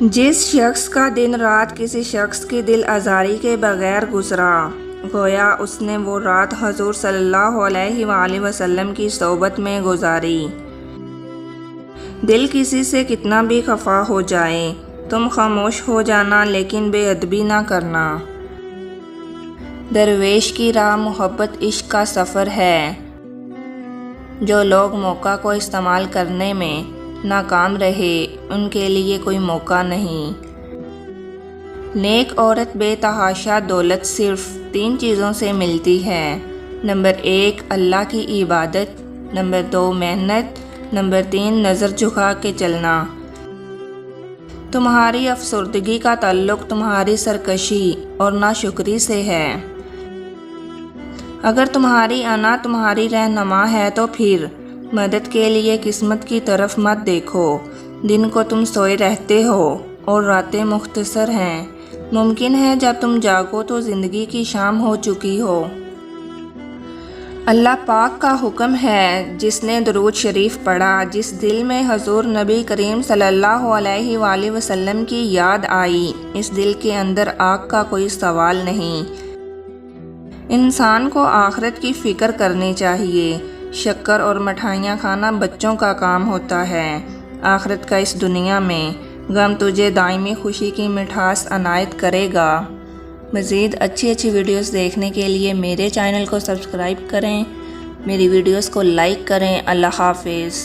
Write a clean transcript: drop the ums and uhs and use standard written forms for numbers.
جس شخص کا دن رات کسی شخص کی دل آزاری کے بغیر گزرا، گویا اس نے وہ رات حضور صلی اللہ علیہ وآلہ وسلم کی صحبت میں گزاری۔ دل کسی سے کتنا بھی خفا ہو جائے، تم خاموش ہو جانا لیکن بے ادبی نہ کرنا۔ درویش کی راہ محبت عشق کا سفر ہے۔ جو لوگ موقع کو استعمال کرنے میں ناکام رہے، ان کے لیے کوئی موقع نہیں۔ نیک عورت بے تحاشا دولت صرف 3 چیزوں سے ملتی ہے۔ نمبر 1 اللہ کی عبادت، نمبر 2 محنت، نمبر 3 نظر جھکا کے چلنا۔ تمہاری افسردگی کا تعلق تمہاری سرکشی اور ناشکری سے ہے۔ اگر تمہاری انا تمہاری رہنما ہے تو پھر مدد کے لیے قسمت کی طرف مت دیکھو۔ دن کو تم سوئے رہتے ہو اور راتیں مختصر ہیں۔ ممکن ہے جب تم جاگو تو زندگی کی شام ہو چکی ہو۔ اللہ پاک کا حکم ہے، جس نے درود شریف پڑھا، جس دل میں حضور نبی کریم صلی اللہ علیہ وآلہ وسلم کی یاد آئی، اس دل کے اندر آگ کا کوئی سوال نہیں۔ انسان کو آخرت کی فکر کرنی چاہیے۔ شکر اور مٹھائیاں کھانا بچوں کا کام ہوتا ہے۔ آخرت کا اس دنیا میں غم تجھے دائمی خوشی کی مٹھاس عنایت کرے گا۔ مزید اچھی ویڈیوز دیکھنے کے لیے میرے چینل کو سبسکرائب کریں، میری ویڈیوز کو لائک کریں۔ اللہ حافظ۔